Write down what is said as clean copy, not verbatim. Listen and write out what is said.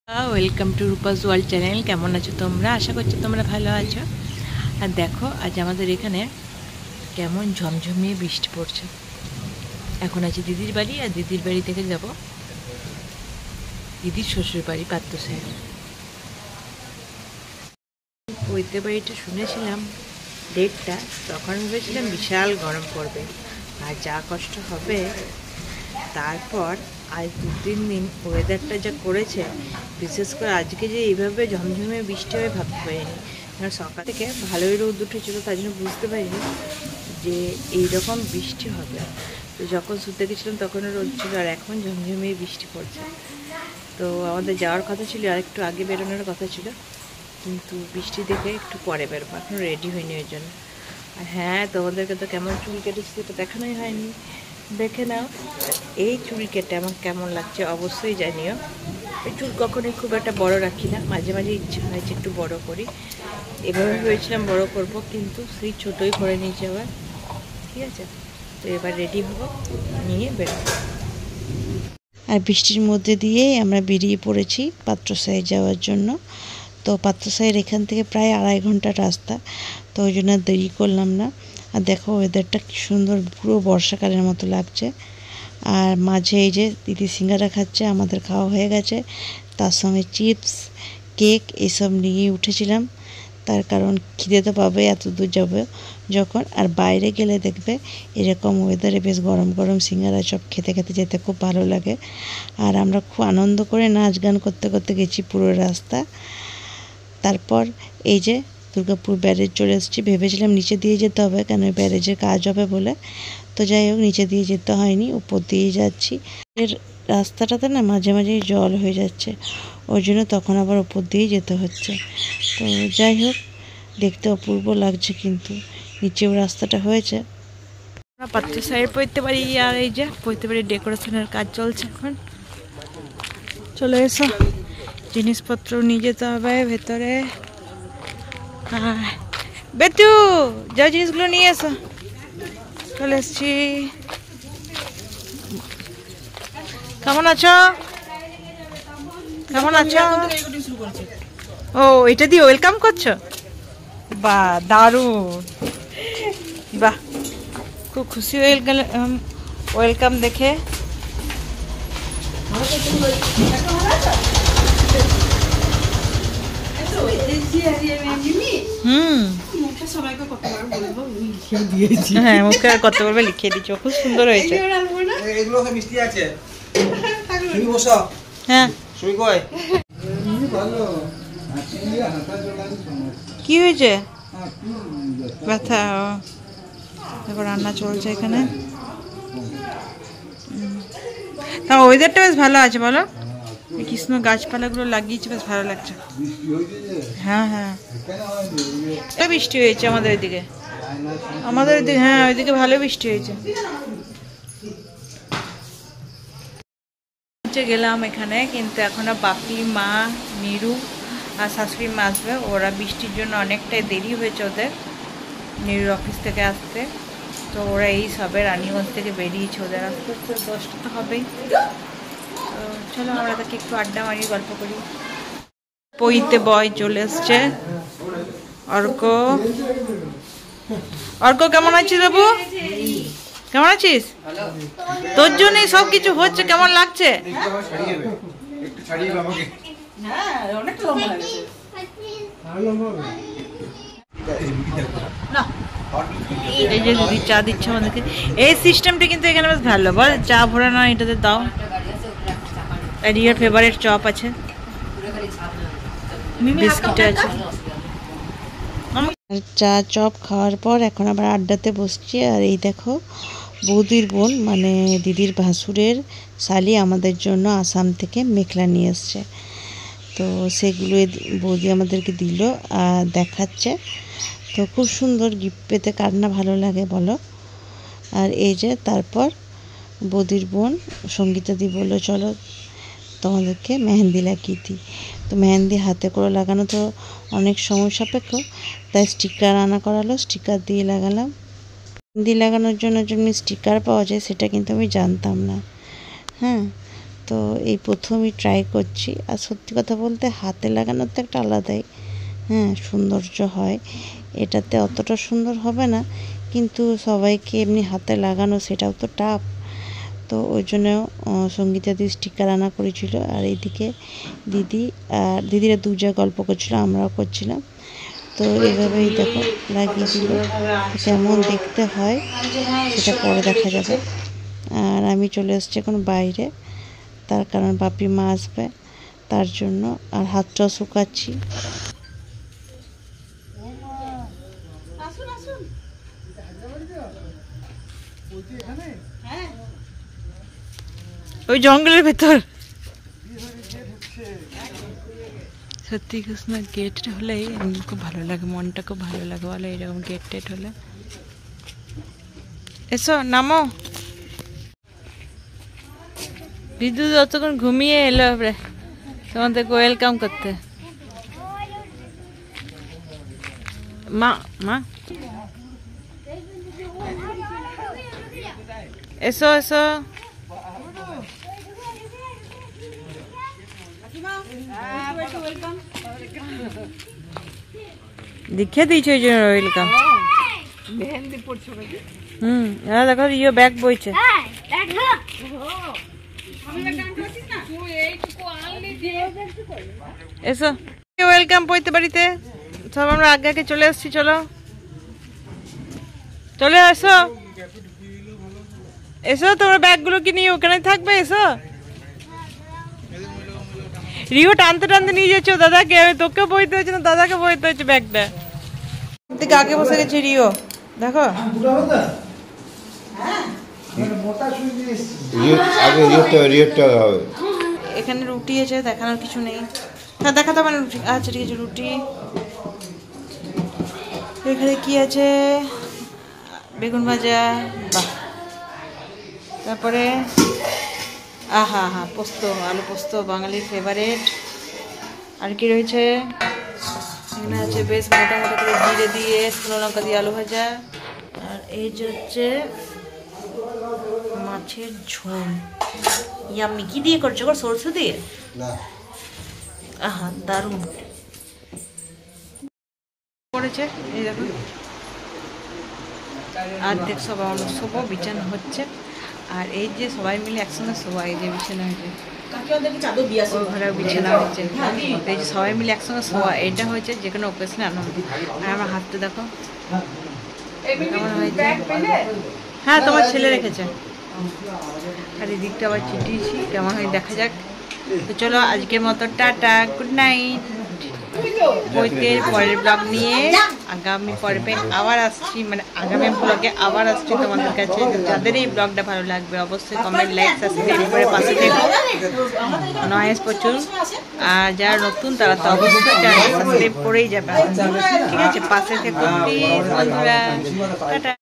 Welcome to Rupa's world channel. কেমন আছো তোমরা? আশা করছি তোমরা ভালো আছো। আর দেখো আজ আমাদের এখানে কেমন ঝমঝমিয়ে বৃষ্টি পড়ছে। এখন আছি দিদির বাড়ি, আর দিদির বাড়ি থেকে যাব দিদির শ্বশুর বাড়ি পাত্রসাহেব। ওইতে বাড়িটা শুনেছিলাম ডেটটা, তখন ভেবেছিলাম বিশাল গরম পড়বে আর যা কষ্ট হবে। তারপর আজ 2-3 দিন ওয়েদারটা যা করেছে, বিশেষ করে আজকে যে এইভাবে ঝমঝমে বৃষ্টি হবে ভাবতে পারিনি। কারণ সকাল থেকে ভালোই রোদ উঠেছিল, তাই জন্য বুঝতে পারিনি যে এইরকম বৃষ্টি হবে। তো যখন শুতে গেছিলাম তখনও রোদ ছিল, আর এখন ঝমঝমিয়ে বৃষ্টি পড়ছে। তো আমাদের যাওয়ার কথা ছিল, আর একটু আগে বেরোনোর কথা ছিল, কিন্তু বৃষ্টি দেখে একটু পরে বেরোবো, এখনও রেডি হয়নি ওই জন্য। আর হ্যাঁ, তোমাদেরকে তো কেমন চুল কেটেছি সেটা দেখানোই হয়নি, দেখে নাও। এই চুল কেটে আমার কেমন লাগছে অবশ্যই জানিও। এই চুল কখনোই খুব একটা বড় রাখি না, মাঝে মাঝে ইচ্ছে হয় যে একটু বড় করি। এভাবে ভেবেছিলাম বড় করব, কিন্তু সেই ছোটোই করে নিয়েছি আবার। ঠিক আছে, তো এবার রেডি হবো, নিয়ে বেরোবো। আর বৃষ্টির মধ্যে দিয়েই আমরা বেরিয়ে পড়েছি পাত্রসাহেব যাওয়ার জন্য। তো পাত্রসাহেব এখান থেকে প্রায় 2.5 ঘন্টার রাস্তা, তো ওই জন্য দেরি করলাম না। আর দেখো ওয়েদারটা কি সুন্দর, পুরো বর্ষাকালের মতো লাগছে। আর মাঝে এই যে দিদি সিঙ্গারা খাচ্ছে, আমাদের খাওয়া হয়ে গেছে। তার সঙ্গে চিপস, কেক এসব নিয়ে উঠেছিলাম, তার কারণ খিদে তো পাবে এত দূর যাবে যখন। আর বাইরে গেলে দেখবে এরকম ওয়েদারে বেশ গরম গরম সিঙ্গারা সব খেতে খেতে যেতে খুব ভালো লাগে। আর আমরা খুব আনন্দ করে নাচ গান করতে করতে গেছি পুরো রাস্তা। তারপর এই যে দুর্গাপুর ব্যারেজ চলে এসেছি। ভেবেছিলাম নিচে দিয়ে যেতে হবে, কেন ব্যারেজের কাজ হবে বলে। তো যাই হোক, নিচে দিয়ে যেতে হয়নি, উপর দিয়েই যাচ্ছি। এর রাস্তাটাতে না মাঝে মাঝেই জল হয়ে যাচ্ছে, ওই জন্য তখন আবার উপর দিয়েই যেতে হচ্ছে। তো যাই হোক, দেখতে অপূর্ব লাগছে, কিন্তু নিচেও রাস্তাটা হয়েছে। আমরা পাত্রসাহেব পড়তে পারি, আর এই যে পড়তে পারি ডেকোরেশনের কাজ চলছে এখন। চলে এসো, জিনিসপত্র নিয়ে যেতে হবে ভেতরে। বেতু, যাও জিনিসগুলো নিয়ে এসো। চলে এসছি। কেমন আছো? কেমন আছো? ও, এটা দিয়ে ওয়েলকাম করছো? বাহ, দারুণ। বাহ, খুব খুশি হয়ে গেলাম ওয়েলকাম দেখে। হ্যাঁ, মুখে আর কত বলবে, লিখিয়ে দিচ্ছ, খুব সুন্দর হয়েছে। হ্যাঁ, কি হয়েছে? ব্যথা? দেখো রান্না চলছে এখানে। তাও ওয়েদারটা বেশ ভালো আছে, বলো। কৃষ্ণ গাছপালাগুলো লাগিয়েছে, বেশ ভালো লাগছে। হ্যাঁ হ্যাঁ, বৃষ্টি হয়েছে আমাদের এদিকে। আমাদের এদিকে, হ্যাঁ, ওইদিকে ভালো বৃষ্টি হয়েছে। গেলাম এখানে, কিন্তু এখনো বাকি মা, নিরু আর শাশুড়ি মা আসবে। ওরা বৃষ্টির জন্য অনেকটাই দেরি হয়েছে ওদের, নিরুর অফিস থেকে আসতে। তো ওরা এই সবে রানীগঞ্জ থেকে বেরিয়েছে, ওদের আসতে আসতে 10টা তো হবেই। তো চলো আমরা তাকে একটু আড্ডা মারি, গল্প করি। পইতে বয় চলে এসছে। অর্ক, অর্ক কেমন আছিস বাবু? কেমন আছিস? তোর জন্যই সব কিছু হচ্ছে, কেমন লাগছে? এই যে দিদি চা দিচ্ছে আমাদেরকে। এই সিস্টেমটা কিন্তু এখানে বেশ ভালো, বল। চা ভরা না, এটাতে দাও। আর ইয়ার ফেভারিট চপ আছে, বিস্কিট আছে। চা চপ খাওয়ার পর এখন আবার আড্ডাতে বসছি। আর এই দেখো, বৌদির বোন মানে দিদির ভাসুরের শালি আমাদের জন্য আসাম থেকে মেখলা নিয়ে এসছে। তো সেগুলো বৌদি আমাদেরকে দিল আর দেখাচ্ছে। তো খুব সুন্দর, গিফট পেতে কার না ভালো লাগে বলো। আর এই যে তারপর বৌদির বোন সঙ্গীতা দি বললো চলো তোমাদেরকে মেহেন্দি লাগিয়ে দিই। তো মেহেন্দি হাতে করে লাগানো তো অনেক সময় সাপেক্ষ, তাই স্টিকার আনা করালো, স্টিকার দিয়ে লাগালাম। মেহেন্দি লাগানোর জন্য যেমনি স্টিকার পাওয়া যায় সেটা কিন্তু আমি জানতাম না। হ্যাঁ, তো এই প্রথমই ট্রাই করছি। আর সত্যি কথা বলতে হাতে লাগানোর তো একটা আলাদাই সৌন্দর্য হয়। এটাতে অতটা সুন্দর হবে না, কিন্তু সবাইকে এমনি হাতে লাগানো সেটাও তো টাফ। তো ওই জন্য সঙ্গীতা দি স্টিকার আনা করেছিল, আর এইদিকে দিদি আর দিদিরা দু জায়গায় গল্প করছিল, আমরাও করছিলাম। তো এইভাবেই দেখো লাগিয়ে দিল। কেমন দেখতে হয় সেটা পরে দেখা যাবে। আর আমি চলে এসেছি এখন বাইরে, তার কারণ বাপি মা আসবে তার জন্য। আর হাতটাও শুকাচ্ছি। ওই জঙ্গলের ভেতর সত্যি কৃষ্ণ গেট হলেই আমার খুব ভালো লাগে, মনটা খুব ভালো লাগে বলে এরকম গেট টেট হলে। এসো নামো। বিদ্যুৎ যতক্ষণ ঘুমিয়ে এলো তোমাদেরকে ওয়েলকাম করতে। মা মা এসো এসো। দেখে দিয়েছে ওই জন্য ওয়েলকাম। দেখো ইয়ে ব্যাগ বইছে। এসো ওয়েলকাম পড়তে বাড়িতে সব আমরা আগে আগে চলে আসছি। চলো চলে আসো এসো, তোমার ব্যাগগুলো কি নিয়ে ওখানে থাকবে। এসো রিও টানতে টানতে নিয়ে যাচ্ছ দাদাকে, তোকে বইতে হচ্ছে না দাদাকে বইতে হচ্ছে ব্যাগটা। থেকে আগে বসে গেছে রিও, দেখো এখানে রুটি আছে, দেখানোর কিছু নেই। হ্যাঁ দেখাতে পারেন রুটি। আচ্ছা ঠিক আছে রুটি। এখানে কি আছে, বেগুন ভাজা, বাহ। তারপরে আহা হা পোস্ত, আলু পোস্ত বাঙালির ফেভারিট। আর কি রয়েছে এখানে আছে বেশ মোটা মোটা করে জিরে দিয়ে শুকনো লঙ্কা দিয়ে আলু ভাজা। আর এই যে হচ্ছে মাছের ঝোল। ইয়াম্মি। কি দিয়ে করছো গো, সরষে দিয়ে? আহা দারুণ করেছে। এই দেখো আর দেখ সবাই শোবো, বিছানা হচ্ছে। আর এই যে সবাই মিলে একসঙ্গে শোয়া, এই যে বিছানা হয়েছে, ঘরে বিছানা হচ্ছে, এই যে সবাই মিলে একসঙ্গে শোয়া, এটা হয়েছে যে কোনো অকেশনে আনন্দ। আর আমার হাতটা দেখো কেমন হয়েছে। হ্যাঁ তোমার ছেলে রেখেছে। আর এই দিকটা আবার চিটিয়েছি, কেমন হয় দেখা যাক। তো চলো আজকের মতো টাটা, গুড নাইট। বইতের পরের ব্লগ নিয়ে আগামী পর্বে আবার আসছি, মানে আগামী ব্লগে আবার আসছি তোমাদের কাছে। যাদের এই ব্লগটা ভালো লাগবে অবশ্যই কমেন্ট, লাইক, সাবস্ক্রাইব করে পাশে থেকো। নয়েস প্রচুর, আর যারা নতুন তারা তো অবশ্যই চ্যানেল সাবস্ক্রাইব করেই যাবে। ঠিক আছে, পাশে থেকো প্লিজ বন্ধুরা। টাটা।